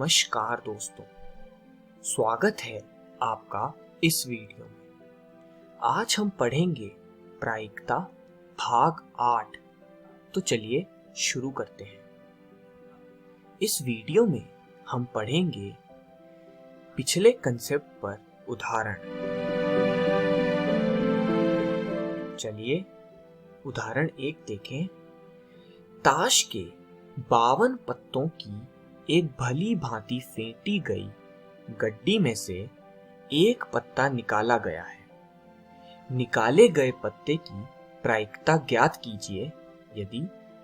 नमस्कार दोस्तों, स्वागत है आपका इस वीडियो में। आज हम पढ़ेंगे प्रायिकता भाग 8। तो चलिए शुरू करते हैं। इस वीडियो में हम पढ़ेंगे पिछले कंसेप्ट पर उदाहरण। चलिए उदाहरण 1 देखें। ताश के 52 पत्तों की एक भली भांति फेंटी गई गड्डी में से एक पत्ता निकाला गया है। निकाले गए पत्ते की प्रायिकता ज्ञात कीजिए यदि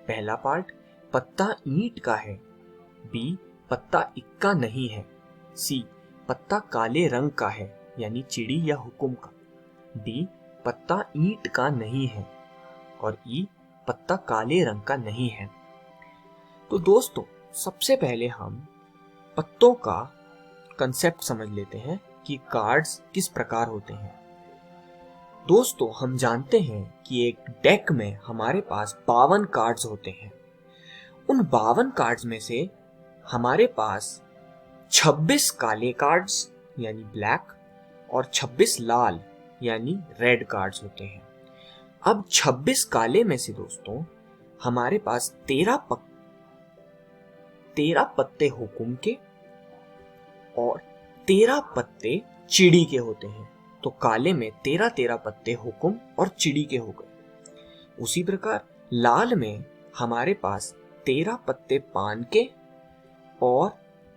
पहला पार्ट पत्ता ईंट का है, बी पत्ता इक्का नहीं है, सी पत्ता काले रंग का है यानी चिड़ी या हुकुम का, डी पत्ता ईंट का नहीं है और ई पत्ता काले रंग का नहीं है। तो दोस्तों, सबसे पहले हम पत्तों का कंसेप्ट समझ लेते हैं कि कार्ड्स किस प्रकार होते हैं। दोस्तों, हम जानते हैं कि एक डेक में हमारे पास 52 कार्ड्स होते हैं। उन 52 कार्ड्स में से हमारे पास 26 काले कार्ड्स यानी ब्लैक और 26 लाल यानी रेड कार्ड्स होते हैं। अब 26 काले में से दोस्तों हमारे पास 13 पत्ते हुकुम के और 13 पत्ते चिड़ी के होते हैं। तो काले में 13 पत्ते हुकुम और चिड़ी के हो गए। उसी प्रकार लाल में हमारे पास 13 पत्ते पान के और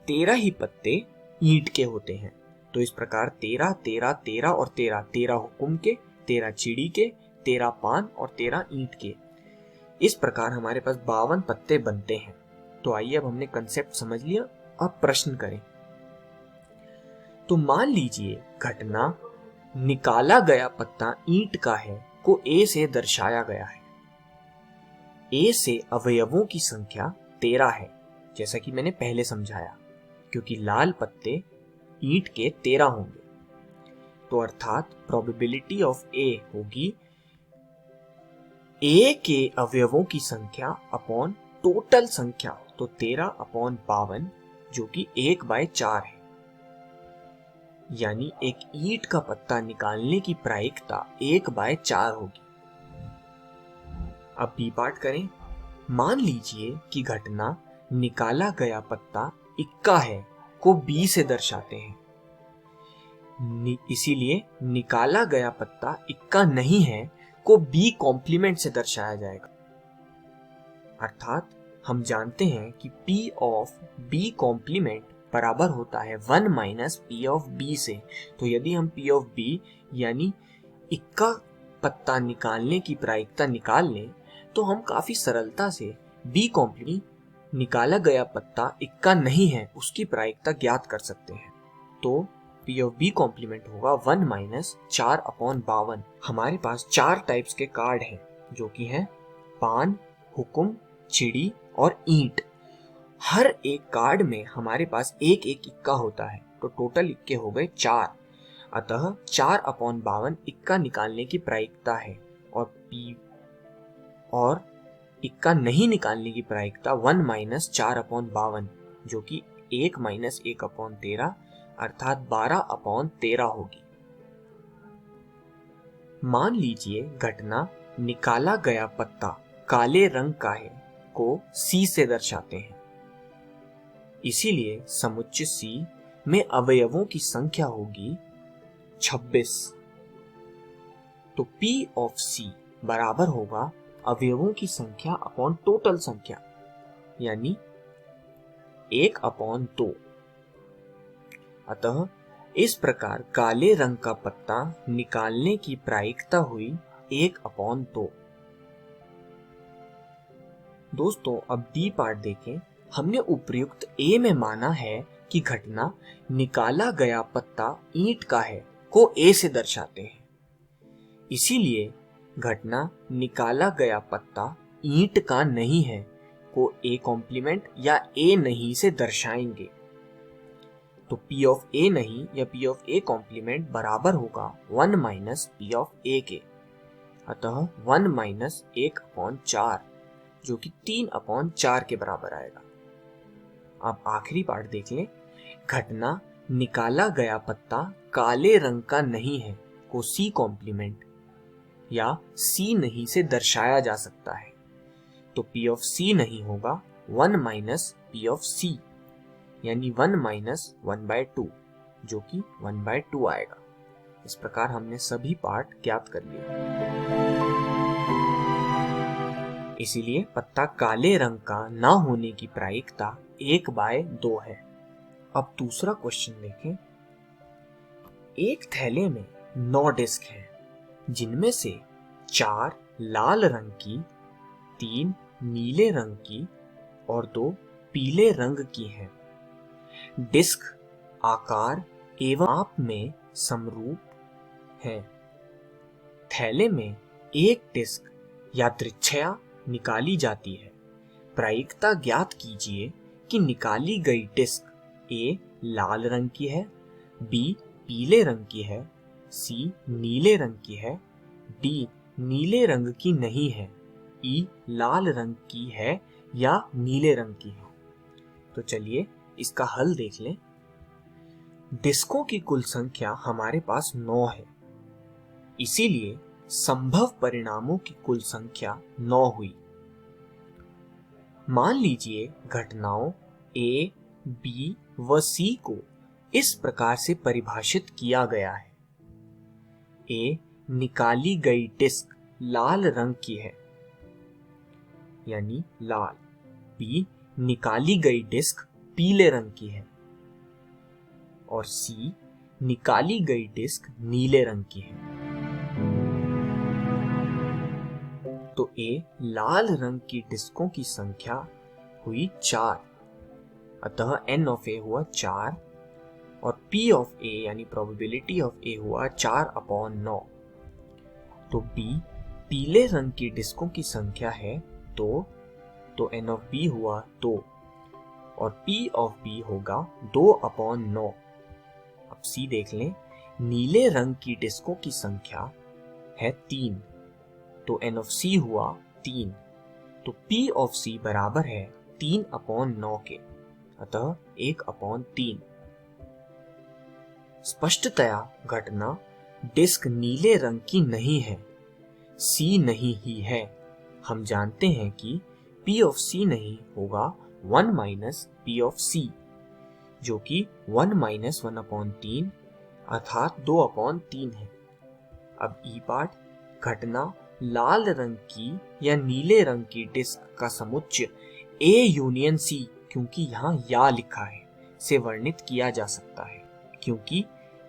13 ही पत्ते ईंट के होते हैं। तो इस प्रकार 13, 13, 13 और 13 हुकुम के, 13 चिड़ी के, 13 पान और 13 ईंट के। इस प्रकार हमारे पास 52 पत्ते बनते हैं। तो आइए, अब हमने कंसेप्ट समझ लिया, अब प्रश्न करें। तो मान लीजिए घटना निकाला गया पत्ता ईंट का है को ए से दर्शाया गया है। ए से अवयवों की संख्या 13 है, जैसा कि मैंने पहले समझाया, क्योंकि लाल पत्ते ईंट के 13 होंगे। तो अर्थात प्रोबेबिलिटी ऑफ ए होगी ए के अवयवों की संख्या अपॉन टोटल संख्या। तो 13/52 जो कि 1/4 है, यानी एक ईंट का पत्ता निकालने की प्रायिकता 1/4 होगी। अब बी पार्ट करें। मान लीजिए कि घटना निकाला गया पत्ता इक्का है को बी से दर्शाते हैं, इसीलिए निकाला गया पत्ता इक्का नहीं है को बी कॉम्प्लीमेंट से दर्शाया जाएगा। अर्थात हम जानते हैं कि P ऑफ B कॉम्प्लीमेंट बराबर होता है 1 माइनस P ऑफ B से। तो यदि हम P ऑफ B यानी इक्का पत्ता निकालने की प्रायिकता निकाल लें तो हम काफी सरलता से B कॉम्प्लीमेंट निकाला गया पत्ता इक्का नहीं है उसकी प्रायिकता ज्ञात कर सकते हैं। तो P ऑफ B कॉम्प्लीमेंट होगा 1 माइनस 4/52। हमारे पास 4 टाइप्स के कार्ड हैं जो कि हैं पान, हुकुम, चिड़ी और ईंट। हर एक कार्ड में हमारे पास एक एक इक्का होता है, तो टोटल इक्के हो गए 4। अतः 4/52 इक्का निकालने की प्रायिकता है और इक्का नहीं निकालने की प्रायिकता 1 माइनस 4/52 जो कि 1 माइनस 1/13 अर्थात 12/13 होगी। मान लीजिए घटना निकाला गया पत्ता काले रंग का है को C से दर्शाते हैं, इसीलिए समुच्चय C में अवयवों की संख्या होगी 26। तो P ऑफ C बराबर होगा अवयवों की संख्या अपॉन टोटल संख्या यानी 1/2। अतः इस प्रकार काले रंग का पत्ता निकालने की प्रायिकता हुई 1/2। दोस्तों, अब डी पार्ट देखें। हमने उपर्युक्त ए में माना है कि घटना निकाला गया पत्ता ईंट का है को ए से दर्शाते हैं, इसीलिए घटना निकाला गया पत्ता ईंट का नहीं है को ए कॉम्प्लीमेंट या ए नहीं से दर्शाएंगे। तो P ऑफ ए नहीं या P ऑफ ए कॉम्प्लीमेंट बराबर होगा 1 माइनस P ऑफ ए के। अतः 1 माइनस 1/4 जो कि 3/4 के बराबर आएगा। अब आखिरी पार्ट देख लें। घटना निकाला गया पत्ता काले रंग का नहीं है को सी कॉम्प्लीमेंट या सी नहीं से दर्शाया जा सकता है। तो P ऑफ C नहीं होगा 1 माइनस P ऑफ C, यानी 1 माइनस 1/2 जो कि 1/2 आएगा। इस प्रकार हमने सभी पार्ट ज्ञात कर लिए। इसीलिए पत्ता काले रंग का ना होने की प्रायिकता 1/2 है। अब दूसरा क्वेश्चन देखें। एक थैले में 9 डिस्क हैं, जिनमें से 4 लाल रंग की, 3 नीले रंग की और 2 पीले रंग की हैं। डिस्क आकार एवं माप में समरूप है। थैले में एक डिस्क यादृच्छया निकाली जाती है। प्रायिकता ज्ञात कीजिए कि निकाली गई डिस्क A लाल रंग की है, B पीले रंग की है, C नीले रंग की है, D नीले रंग की नहीं है, E लाल रंग की है या नीले रंग की है। तो चलिए इसका हल देख लें। डिस्कों की कुल संख्या हमारे पास 9 है, इसीलिए संभव परिणामों की कुल संख्या 9 हुई। मान लीजिए घटनाओं A, B व C को इस प्रकार से परिभाषित किया गया है। A निकाली गई डिस्क लाल रंग की है, यानी लाल। B निकाली गई डिस्क पीले रंग की है और C निकाली गई डिस्क नीले रंग की है। तो A लाल रंग की डिस्कों की संख्या हुई 4, अतः N ऑफ A हुआ 4 और P ऑफ A यानी प्रोबेबिलिटी ऑफ A हुआ 4/9। तो B पीले रंग की डिस्कों की संख्या है 2, तो N ऑफ B हुआ 2 और P ऑफ B होगा 2/9। अब C देख लें। नीले रंग की डिस्कों की संख्या है 3, तो N ऑफ C हुआ 3, तो P ऑफ C बराबर है 3/9 के, अतः 1/3। स्पष्टतया घटना डिस्क नीले रंग की नहीं है, C नहीं ही है। हम जानते हैं कि P ऑफ C नहीं होगा 1 माइनस P ऑफ C, जो कि 1 माइनस 1/3 अर्थात 2/3 है। अब ई पार्ट। घटना लाल रंग की या नीले रंग की डिस्क का समुच्चय A यूनियन C, क्योंकि यहाँ या लिखा है, से वर्णित किया जा सकता है, क्योंकि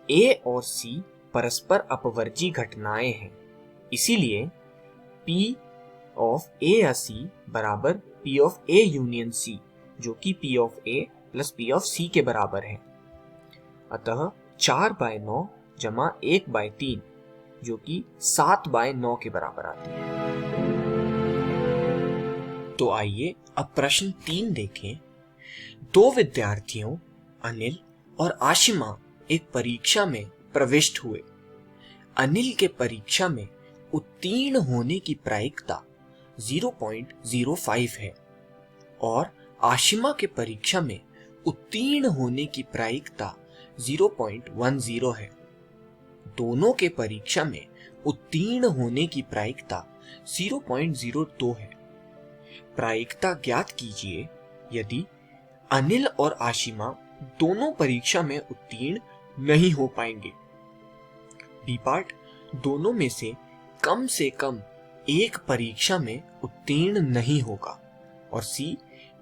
A और C परस्पर अपवर्जी घटनाएं हैं। इसीलिए P ऑफ A या C बराबर P of A union C, जो कि P of A plus P of C के बराबर है। अतः 4/9 जमा 1/3, जो कि 7/9 के बराबर आती है। तो आइए अब प्रश्न 3 देखें। 2 विद्यार्थियों अनिल और आशिमा एक परीक्षा में प्रविष्ट हुए। अनिल के परीक्षा में उत्तीर्ण होने की प्रायिकता 0.05 है और आशिमा के परीक्षा में उत्तीर्ण होने की प्रायिकता 0.10 है। दोनों के परीक्षा में उत्तीर्ण होने की प्रायिकता 0.02 है। प्रायिकता ज्ञात कीजिए यदि अनिल और आशिमा दोनों परीक्षा में उत्तीर्ण नहीं हो पाएंगे। B part. दोनों में से कम एक परीक्षा में उत्तीर्ण नहीं होगा और सी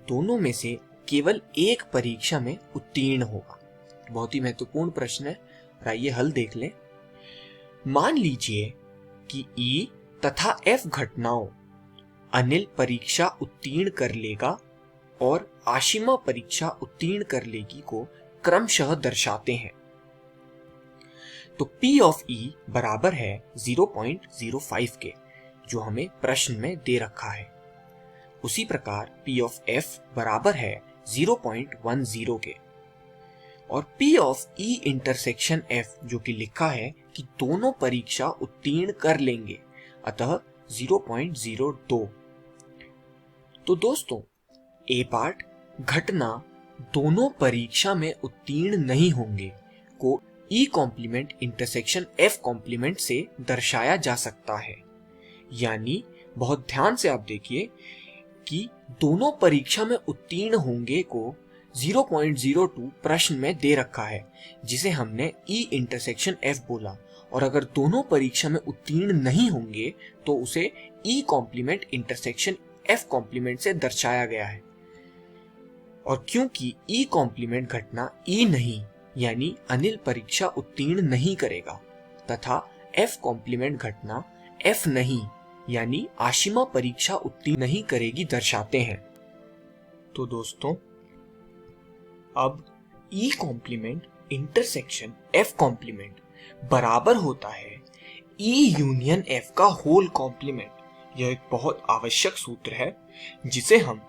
दोनों में से केवल एक परीक्षा में उत्तीर्ण होगा। बहुत ही महत्वपूर्ण प्रश्न है, आइए हल देख लें। मान लीजिए कि ई तथा एफ घटनाओं अनिल परीक्षा उत्तीर्ण कर लेगा और आशिमा परीक्षा उत्तीर्ण कर लेगी को क्रमशः दर्शाते हैं। तो P ऑफ E बराबर है 0.05 के, जो हमें प्रश्न में दे रखा है। उसी प्रकार P ऑफ F बराबर है 0.10 के और P of E intersection F, जो कि लिखा है कि दोनों परीक्षा उत्तीर्ण कर लेंगे, अतः 0.02। तो दोस्तों, ए पार्ट। घटना दोनों परीक्षा में उत्तीर्ण नहीं होंगे को E complement intersection F complement से दर्शाया जा सकता है। यानी बहुत ध्यान से आप देखिए कि दोनों परीक्षा में उत्तीर्ण होंगे को 0.02 प्रश्न में दे रखा है, जिसे हमने ई इंटरसेक्शन एफ बोला, और अगर दोनों परीक्षा में उत्तीर्ण नहीं होंगे तो उसे E complement intersection F complement से दर्शाया गया है। और क्योंकि ई कॉम्प्लीमेंट घटना ई नहीं, यानी अनिल परीक्षा उत्तीर्ण नहीं करेगा, तथा एफ कॉम्प्लीमेंट घटना एफ नहीं, यानी आशिमा परीक्षा उत्तीर्ण नहीं करेगी दर्शाते हैं। तो दोस्तों, अब E complement intersection F complement बराबर होता है ई यूनियन एफ का होल कॉम्प्लीमेंट। यह एक बहुत आवश्यक सूत्र है जिसे हम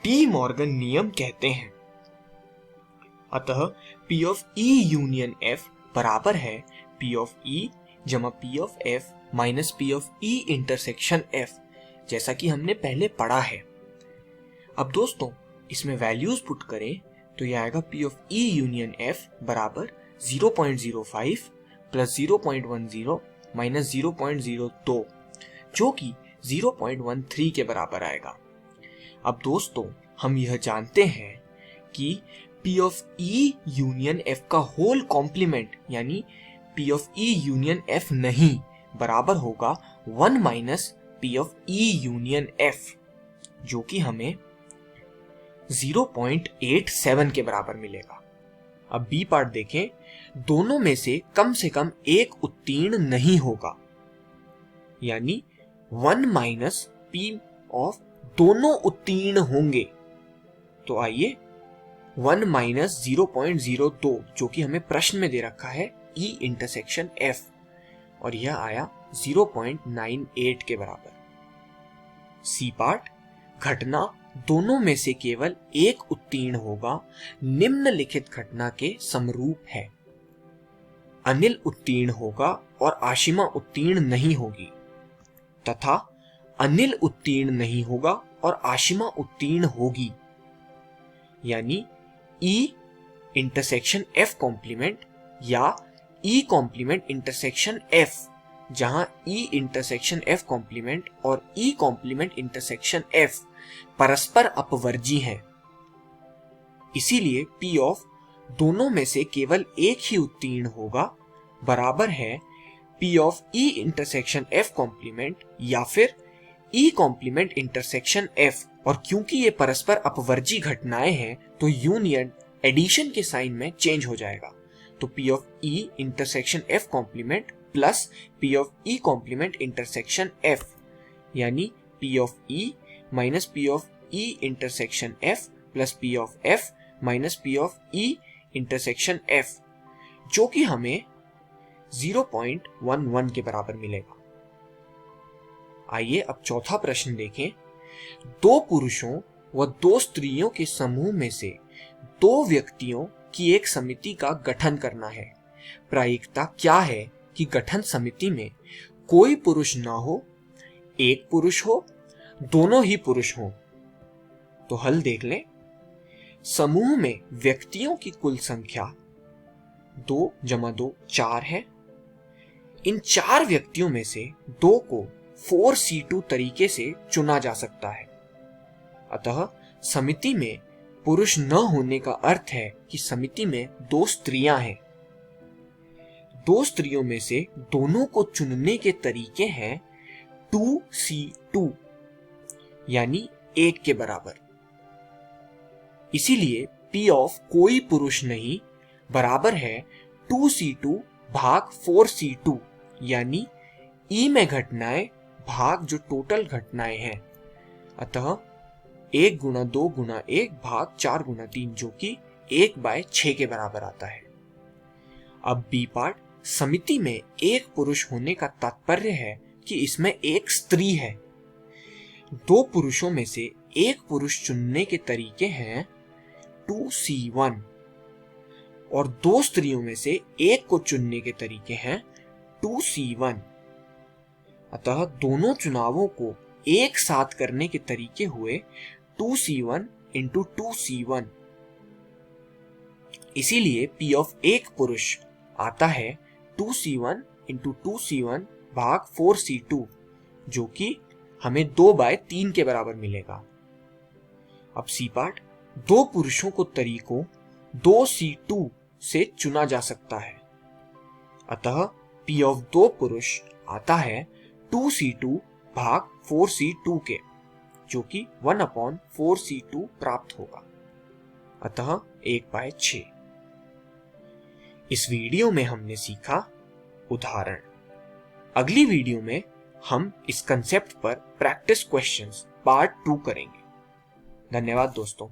डी मॉर्गन नियम कहते हैं। अतः P of E union F बराबर है P ऑफ E जमा P of F minus P of E intersection F, जैसा कि हमने पहले पढ़ा है। अब दोस्तों, इसमें वैल्यूज पुट करें तो यह आएगा P of E union F बराबर 0.05 प्लस 0.10 माइनस 0.02, जो कि 0.13 के बराबर आएगा। अब दोस्तों, हम यह जानते हैं कि P of E union F का होल कॉम्प्लीमेंट यानी P of E union F नहीं बराबर होगा 1 minus P of E union F, जो कि हमें 0.87 के बराबर मिलेगा। अब बी पार्ट देखें, दोनों में से कम एक उत्तीर्ण नहीं होगा, यानी 1 माइनस P ऑफ दोनों उत्तीर्ण होंगे। तो आइए 1 माइनस 0.02, जो कि हमें प्रश्न में दे रखा है E इंटरसेक्शन F, और यह आया 0.98 के बराबर। सी पार्ट, घटना दोनों में से केवल एक उत्तीर्ण होगा निम्नलिखित घटना के समरूप है। अनिल उत्तीर्ण होगा और आशिमा उत्तीर्ण नहीं होगी, तथा अनिल उत्तीर्ण नहीं होगा और आशिमा उत्तीर्ण होगी, यानी E इंटरसेक्शन F कॉम्प्लीमेंट या E कॉम्प्लीमेंट इंटरसेक्शन F, जहां E इंटरसेक्शन F कॉम्प्लीमेंट और E कॉम्प्लीमेंट इंटरसेक्शन F परस्पर अपवर्जी हैं। इसीलिए P ऑफ दोनों में से केवल एक ही उत्तीर्ण होगा बराबर है P of E intersection F complement या फिर E कॉम्प्लीमेंट इंटरसेक्शन F, और क्योंकि ये परस्पर अपवर्जी घटनाएं हैं तो यूनियन एडिशन के साइन में चेंज हो जाएगा। तो P of E intersection F complement plus P of E complement intersection F, यानी P of E minus P of E intersection F plus P of F minus P of E intersection F, जो कि हमें 0.11 के बराबर मिलेगा। आइए अब चौथा प्रश्न देखें। दो पुरुषों व दो स्त्रियों के समूह में से दो व्यक्तियों की एक समिति का गठन करना है। प्रायिकता क्या है कि गठन समिति में कोई पुरुष ना हो, एक पुरुष हो, दोनों ही पुरुष हों। तो हल देख लें। समूह में व्यक्तियों की कुल संख्या 2 जमा 2 4 है। इन 4 व्यक्तियों में से 2 को 4C2 तरीके से चुना जा सकता है। अतः समिति में पुरुष न होने का अर्थ है कि समिति में 2 स्त्रियां हैं। 2 स्त्रियों में से दोनों को चुनने के तरीके हैं 2C2, यानी 1 के बराबर। इसीलिए P ऑफ कोई पुरुष नहीं बराबर है 2C2 भाग 4C2, यानी E में घटनाएं भाग जो टोटल घटनाएं हैं। अतः 1 गुणा 2 गुणा 1 भाग 4 गुणा 3, जो कि 1/6 के बराबर आता है। अब बी पार्ट, समिति में एक पुरुष होने का तात्पर्य है कि इसमें एक स्त्री है। 2 पुरुषों में से एक पुरुष चुनने के तरीके हैं 2C1 और 2 स्त्रियों में से एक को चुनने के तरीके हैं 2C1। अतः दोनों चुनावों को एक साथ करने के तरीके हुए 2C1 इंटू 2C1, इसीलिए P ऑफ एक पुरुष आता है 2C1 इंटू 2C1 भाग 4C2, जो कि हमें 2/3 के बराबर मिलेगा। अब सी पार्ट, दो पुरुषों को तरीकों 2C2 से चुना जा सकता है, अतः P ऑफ दो पुरुष आता है 2C2 भाग 4C2 के, जो कि 1/4C2 प्राप्त होगा, अतः 1/6। इस वीडियो में हमने सीखा उदाहरण। अगली वीडियो में हम इस कंसेप्ट पर प्रैक्टिस क्वेश्चंस पार्ट 2 करेंगे। धन्यवाद दोस्तों।